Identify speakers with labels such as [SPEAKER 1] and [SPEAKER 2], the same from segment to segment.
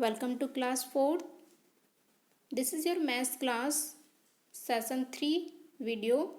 [SPEAKER 1] Welcome to class 4th. This is your maths class session 3 video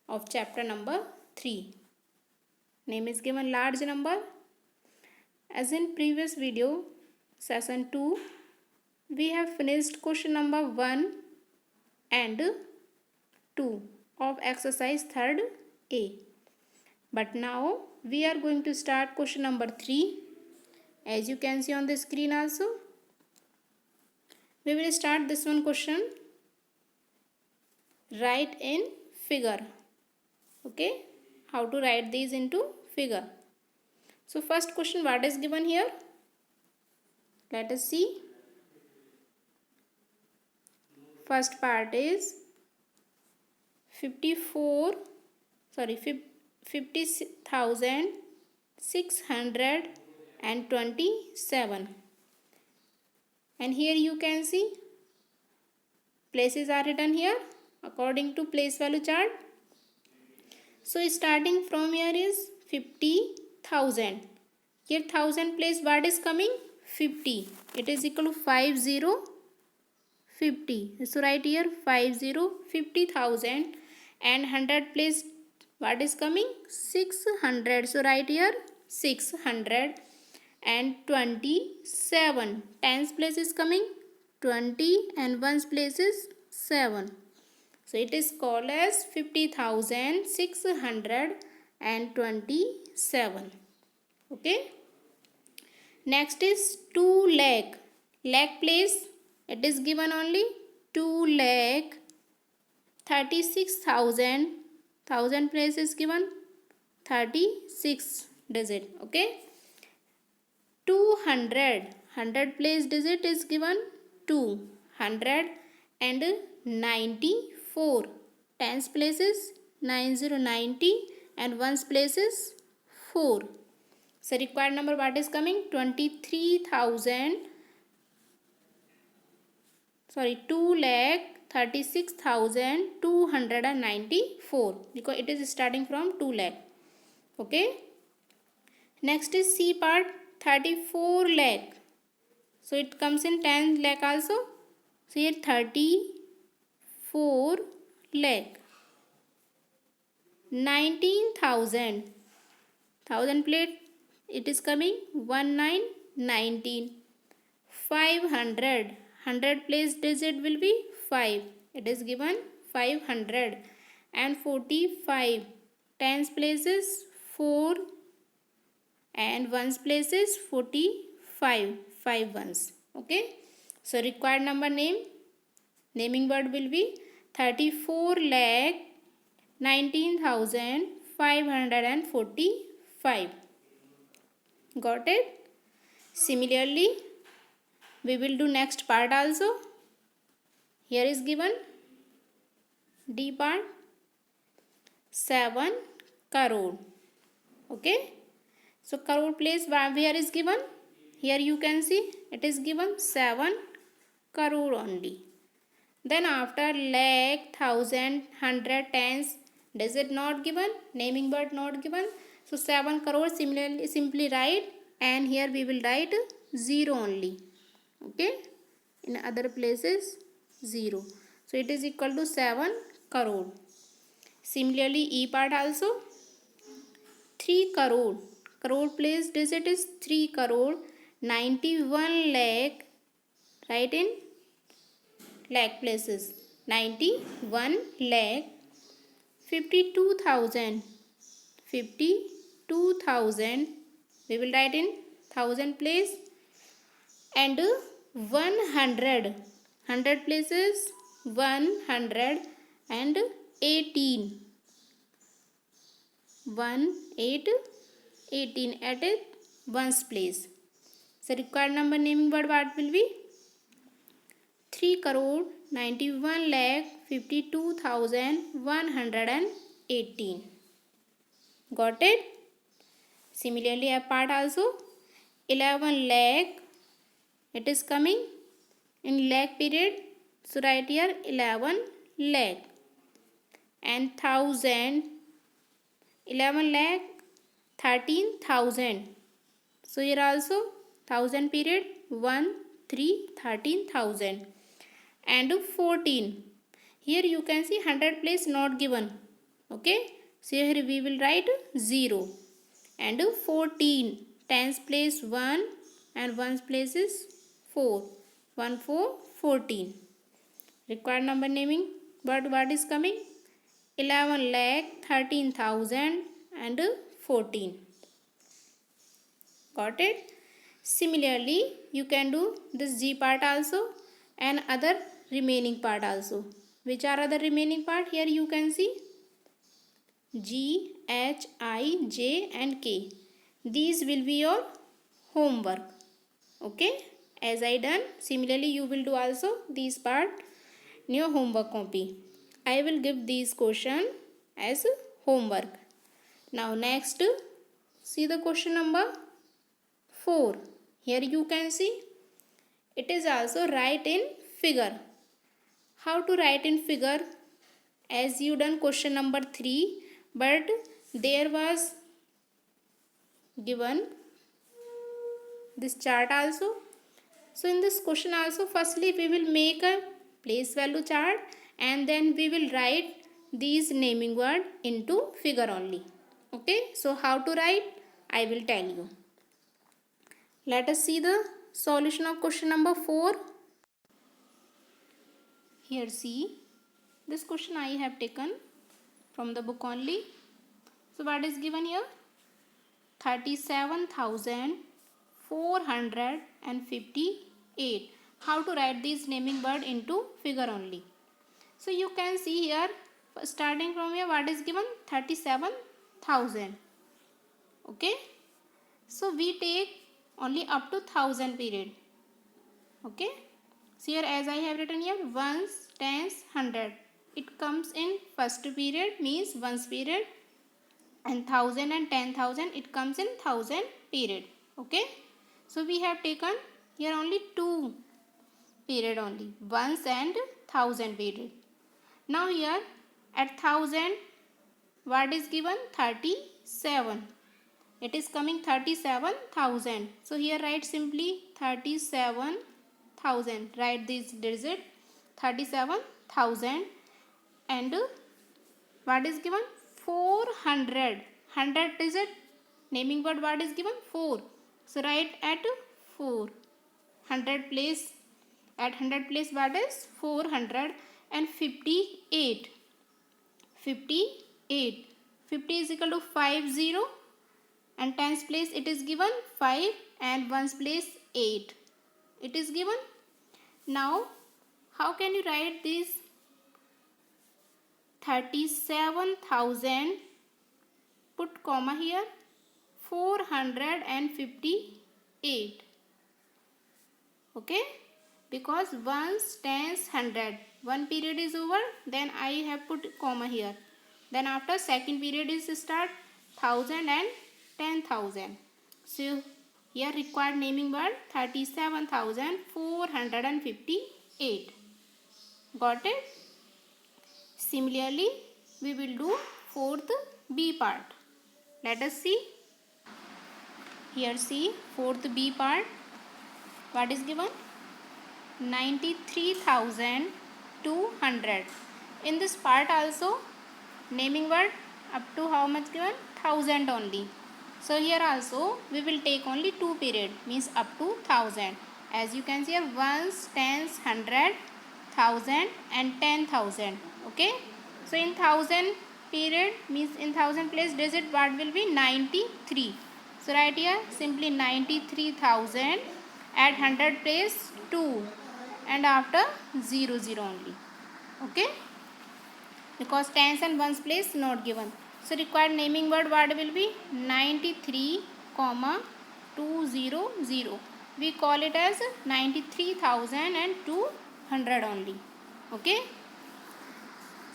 [SPEAKER 1] of chapter number 3. Name is given large number. As in previous video session 2, we have finished question number 1 and 2 of exercise 3rd A. But now we are going to start question number 3. As you can see on the screen also, we will start this one question. Write in figure. Okay, how to write these into figure. So first question, what is given here? Let us see. First part is 50,627, and here you can see places are written here according to place value chart. So starting from here is 50,000. Here 1000 place what is coming? 50. It is equal to 50. So write here 50,000, and 100 place what is coming? 600. So write here 600, and 27. Tens place is coming 20, and ones place is 7. So it is called as 50,627. Okay. Next is 2 lakh. Lakh place, it is given only 2,36,000. 1000 place is given 36 digit. Okay. 200. 100 place digit is given 200, and 94. Tens place is 9090, and ones place is 4. So required number what is coming? 2,36,294, because it is starting from 2 lakh. Okay. Next is C part, 34 lakh. So it comes in 10 lakh also. So here 34 lakh. 19,000. 1000 plate, it is coming 1919. 500. 100 place digit will be 5. It is given 500. And 45. Tens places 4, and ones place is 45. 5 ones. Okay. So required number naming word will be 34 lakh 19,545. Got it? Similarly, we will do next part also. Here is given D part, 7 crore. Okay. So crore place where is given? Here you can see it is given 7 crore only. Then after lakh, thousand, hundred, tens, digit not given, naming word not given. So 7 crore similarly simply write, and here we will write 0 only. Okay. In other places 0. So it is equal to 7 crore. Similarly E part also, 3 crore. Crore place digit is 3 crore. 91 lakh. Write in lakh places. 91 lakh. 52,000. 52,000. We will write in 1000 place. And 100. 100 places 100, and 18. 18 at a ones place. So required number naming word what will be? 3 crore 91 lakh 52,118. Got it? Similarly a part also, 11 lakh. It is coming in lakh period. So write here 11 lakh. And 1000. 11 lakh 13,000. So here also 1000 period 1 3, 13,000 and 14. Here you can see 100 place not given. Okay, so here we will write 0 and 14. Tens place 1 and ones place is 4. 1, 4, 14. Required number naming, but what is coming? 11 lakh 13,000 and 14. Got it? Similarly, you can do this G part also and other remaining part also. Which are other remaining part? Here you can see G, H, I, J and K. These will be your homework. Okay, as I done, similarly you will do also these part in your homework copy. I will give these question as homework. Now next, see the question number 4. Here you can see it is also write in figure. How to write in figure? As you done question number 3, but there was given this chart also. So in this question also, firstly we will make a place value chart and then we will write these naming word into figure only. Okay, so how to write I will tell you. Let us see the solution of question number 4. Here see, this question I have taken from the book only. So what is given here? 37,458. How to write these naming word into figure only? So you can see here, starting from here, what is given? 37,000. Okay. So we take only up to 1000 period. Okay. So here as I have written here, ones, tens, 100. It comes in first period, means ones period, and 1000 and 10,000 it comes in 1000 period. Okay, so we have taken here only 2 period only, ones and 1000 period. Now here at 1000 what is given? 37. It is coming 37,000. So here write simply 37,000. Write this digit 37,000 and what is given? 400. 100 digit naming word what is given? 4. So write at 4. 100 place, at 100 place what is? 458. 58. 50 is equal to 50 and tens place it is given 5 and ones place 8. It is given. Now how can you write this 37,000, put comma here, 458. Okay, because ones, tens, 100, one period is over, then I have put comma here. Then after second period is start 1000 and 10,000. So here required naming word 37,458. Got it? Similarly, we will do fourth B part. Let us see. Here see fourth B part. What is given? 93,200. In this part also naming word up to how much given? 1000 only. So here also we will take only 2 period, means up to 1000. As you can see here, ones, tens, 100, 1000 and 10,000. Okay, so in 1000 period means in 1000 place digit what will be? 93. So right here simply 93,000, at 100 place 2 and after 0 0 only. Okay, because tens and ones place not given. So required naming word what will be? 93, 200. We call it as 93,200 only. Okay.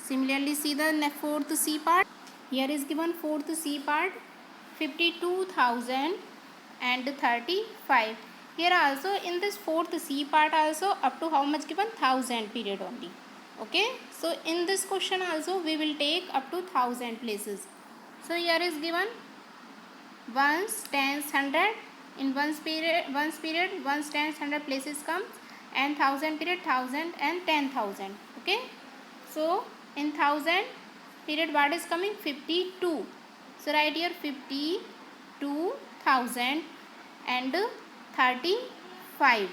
[SPEAKER 1] Similarly, see the fourth C part. Here is given fourth C part, 52,035. Here also in this fourth C part also up to how much given? 1000 period only. Okay. So in this question also we will take up to 1000 places. So here is given ones, tens, 100, In ones period ones, tens, hundred places comes, and thousand period thousand and 10,000. Okay. So in thousand period what is coming? 52. So write here 52,000 and 35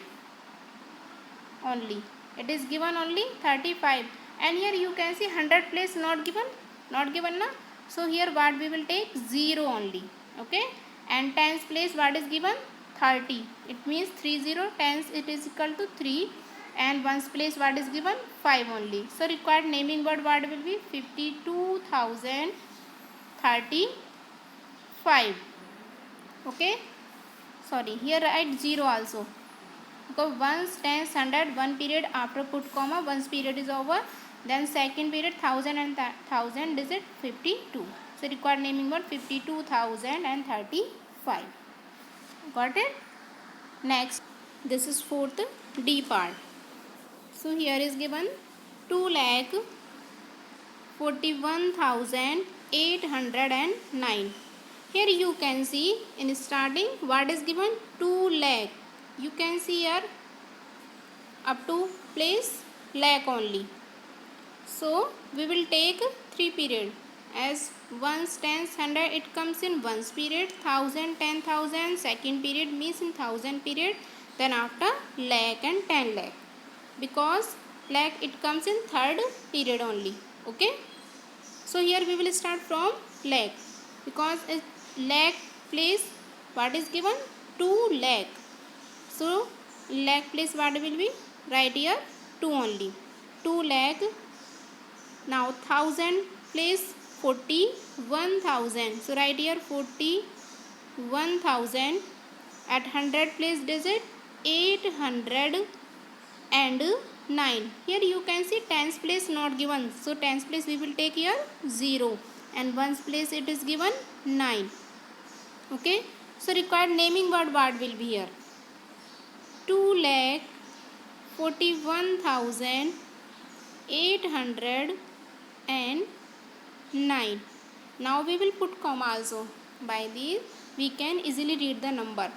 [SPEAKER 1] only. It is given only 35, and here you can see 100 place not given, na. So here what we will take? 0 only. Okay. And tens place what is given? 30. It means 30 tens it is equal to 3, and ones place what is given? 5 only. So required naming word what will be? 52,035. Okay. Sorry, here write 0 also. Because ones, tens, hundred, one period after put comma, one's period is over. Then second period 1000 and 1000 digit 52. So required naming word 52,035. Got it? Next, this is fourth D part. So here is given 2,41,809. Here you can see in starting what is given? 2 lakh. You can see here up to place lakh only. So we will take 3 period. As ones, tens, hundred it comes in ones period, 1000, 10,000, second period means in thousand period, then after lakh and 10 lakh. Because lakh it comes in third period only. Okay. So here we will start from lakh, because lakh place what is given? 2 lakh. So lakh place what will be? Right here 2 only. 2 lakh. Now thousand place 41,000. So right here 41,000. At 100 place digit 809. Here you can see tens place not given. So tens place we will take here 0, and ones place it is given 9. Okay. So required naming word what will be here? 2,41,809. Now we will put comma also. By these we can easily read the number.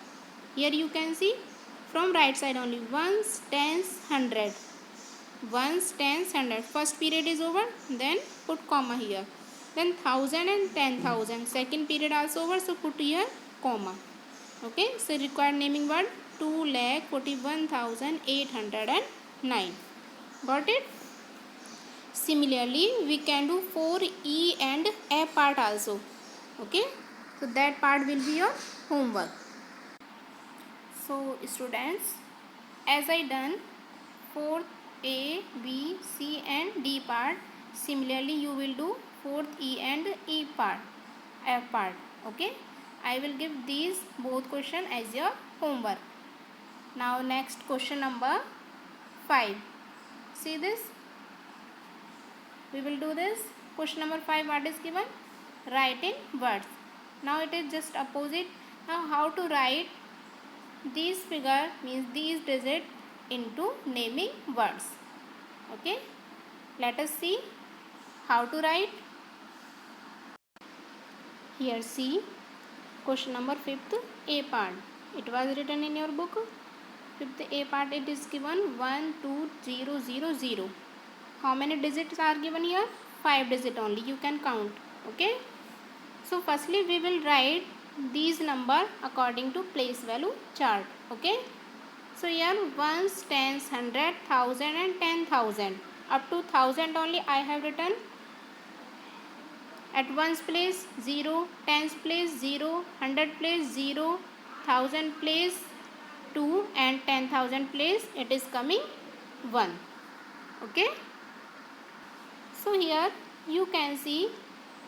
[SPEAKER 1] Here you can see from right side only ones, tens, hundred. Ones, tens, hundred. First period is over. Then put comma here. Then 1000 and 10,000. Second period also over. So put here comma. Okay. So required naming word 2,41,809. Got it? Similarly, we can do 4E and A part also. Okay. So that part will be your homework. So students, as I done 4th A, B, C and D part, similarly you will do 4th E and E part, F part. Okay. I will give these both question as your homework. Now next question number 5. See this? We will do this. Question number 5, what is given? Write in words. Now it is just opposite. Now how to write these figure means these digit into naming words. Okay. Let us see how to write. Here see question number 5th A part. It was written in your book. 5th A part it is given 12000. How many digits are given here? 5 digits only. You can count. Okay. So firstly we will write these number according to place value chart. Okay. So here ones, tens, hundred, thousand and 10,000. Up to 1000 only I have written. At ones place 0, tens place 0, 100 place 0, 1000 place 2 and 10,000 place it is coming 1. Okay. So here you can see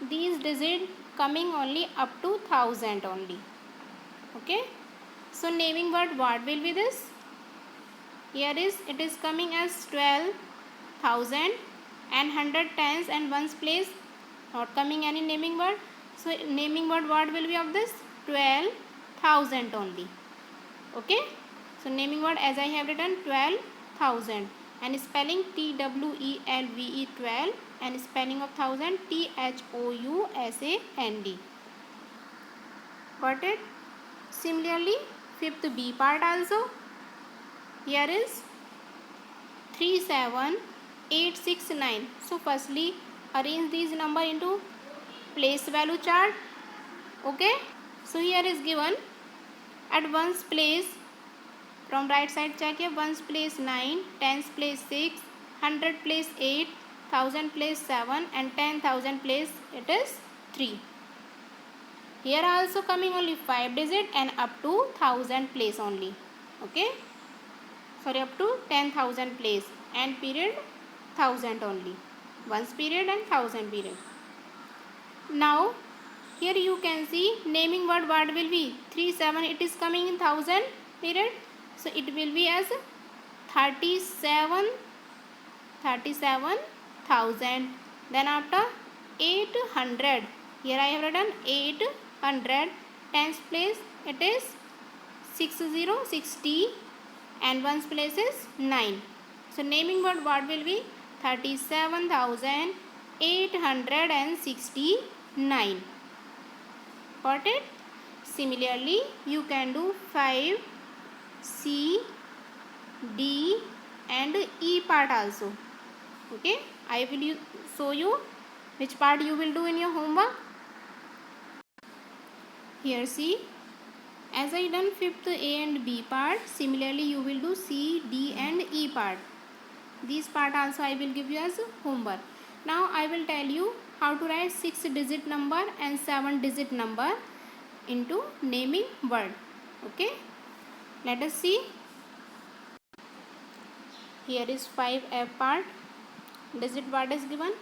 [SPEAKER 1] these digits coming only up to 1000 only. Okay. So naming word what will be this? Here is it is coming as 12,000 and 100 tens and ones place not coming any naming word. So naming word what will be of this? 12,000 only. Okay. So naming word as I have written 12,000 and spelling TWELVE 12 and spelling of 1000 THOUSAND. Got it? Similarly fifth B part also. Here is 37869. So firstly arrange these number into place value chart. Okay, so here is given at ones place, from right side check here, ones place 9, tens place 6, 100 place 8, 1000 place 7 and 10,000 place it is 3. Here also coming only 5 digit and up to 1000 place only. Okay, sorry, up to 10,000 place and period 1000 only. Ones period and 1000 period. Now here you can see naming word what will be 37, it is coming in 1000 period, so it will be as 37,000. Then after 800, here I have written 800, tens place it is 60 and ones place is 9. So naming word what will be 37,869. Got it? Similarly you can do 5 C, D and E part also. Okay, I will show you which part you will do in your homework. Here see, as I done fifth A and B part, similarly you will do C, D and E part. These part also I will give you as homework. Now I will tell you how to write 6 digit number and 7 digit number into naming word. Okay, let us see. Here is 5F part. Digit word is given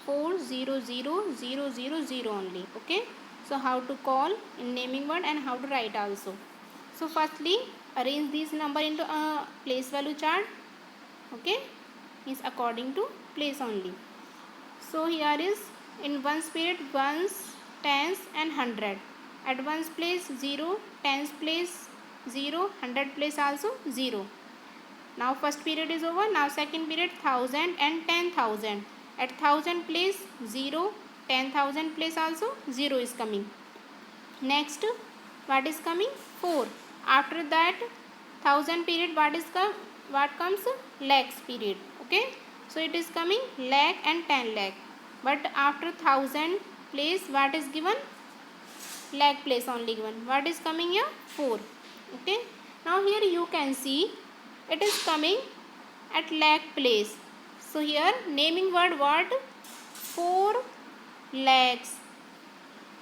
[SPEAKER 1] 400000 only. Okay, so how to call in naming word and how to write also. So firstly arrange this number into a place value chart. Okay, is according to place only. So here is in ones period ones, tens and 100. At ones place 0, tens place 0, 100 place also 0. Now first period is over. Now second period 1000 and 10,000. At 1000 place 0, 10,000 place also 0 is coming. Next what is coming? 4. After that 1000 period what comes? Lakhs period. Okay, so it is coming lakh and 10 lakh. But after 1000 place what is given? Lakh place only given. What is coming here? 4. Okay, now here you can see it is coming at lakh place. So here naming word what? 4 lakhs.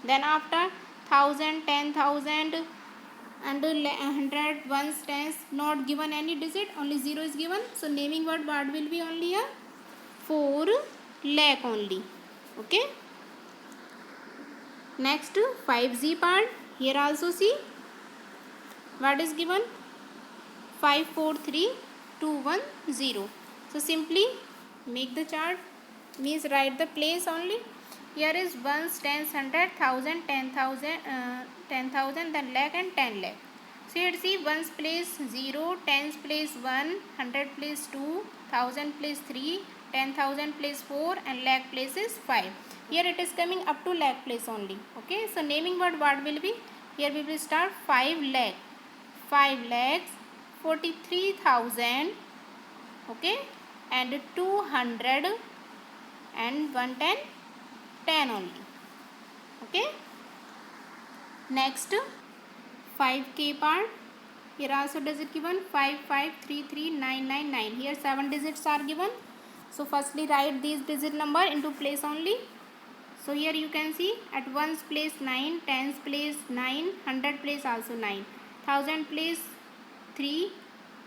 [SPEAKER 1] Then after 1000, 10,000 and 100, ones, tens, not given any digit, only 0 is given. So naming word what will be only here? 4 lakh only. Okay. Next 5Z part. Here also see what is given? 543210. So simply make the chart, means write the place only. Here is ones, tens, 100, 1000, 10,000, 10,000, then lakh and 10 lakh. So here see ones place 0, tens place 1, 100 place 2, 1000 place 3, 10,000 place 4 and lakh place is 5. Here it is coming up to lakh place only. Okay, so naming word what will be? Here we will start 5 lakh. 5 lakhs 43,000. Okay, and 200 and 110, 10 only. Okay, next 5K part. Here also digit given 5533999. Here 7 digits are given. So firstly write these digit number into place only. So here you can see at ones place 9, tens place 9, 100 place also 9, 1000 place 3,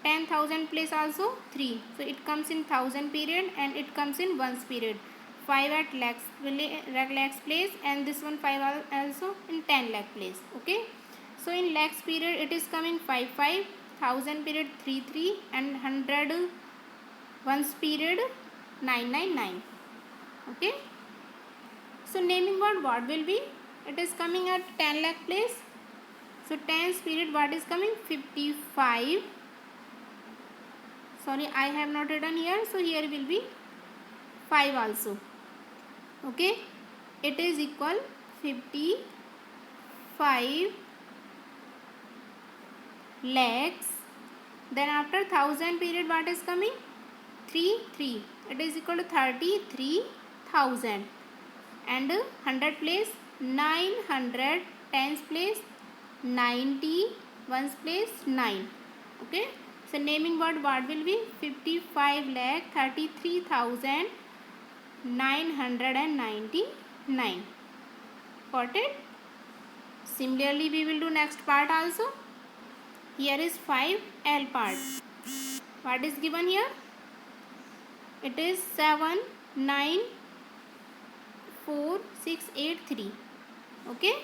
[SPEAKER 1] 10,000 place also 3. So it comes in 1000 period and it comes in ones period. 5 at lakhs place and this one 5 also in 10 lakh place. Okay, so in lakhs period it is coming 5, 1000 period 3 and 100 ones period 999. Okay, so naming word what will be? It is coming at 10 lakh place. So tens period what is coming? 55. Sorry, I have not written here. So here will be 5 also. Okay, it is equal 55 lakhs. Then after 1000 period, what is coming? 3. It is equal to 33,000. And 100 place 900, tens place 90, ones place 9. Okay. So naming word what will be? 55,33,999. Got it? Similarly, we will do next part also. Here is 5L part. What is given here? It is 7,9,4,6,8,3. Okay.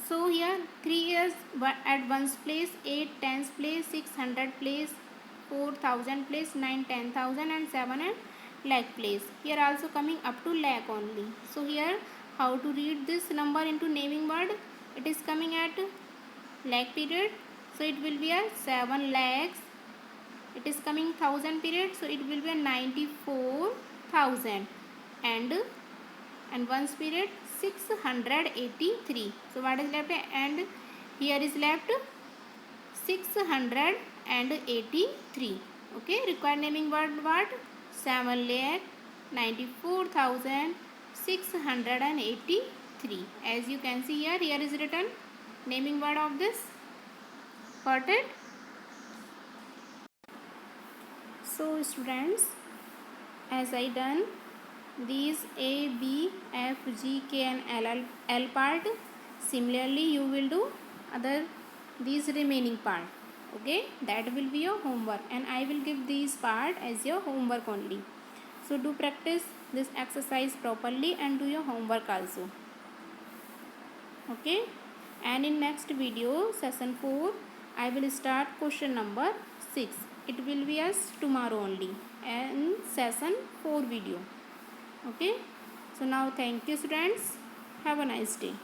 [SPEAKER 1] So here 3 is at ones place, 8 tens place, 600 place, 4,000 place, 9 10,000 and 7 and lakh place. Here also coming up to lakh only. So here how to read this number into naming word? It is coming at lakh period. So it will be a 7 lakhs. It is coming 1000 period. So it will be a 94,000 and ones period 683. So what is left? And here is left 683. Okay. Required naming word what? 7 lakh 94,683. As you can see here, here is written naming word of this. Got it? So students, as I done these A, B, F, G, K and L part, similarly you will do other these remaining part. Okay, that will be your homework and I will give these part as your homework only. So do practice this exercise properly and do your homework also. Okay, and in next video session 4 I will start question number 6. It will be as tomorrow only and session 4 video. Okay, so now thank you students. Have a nice day.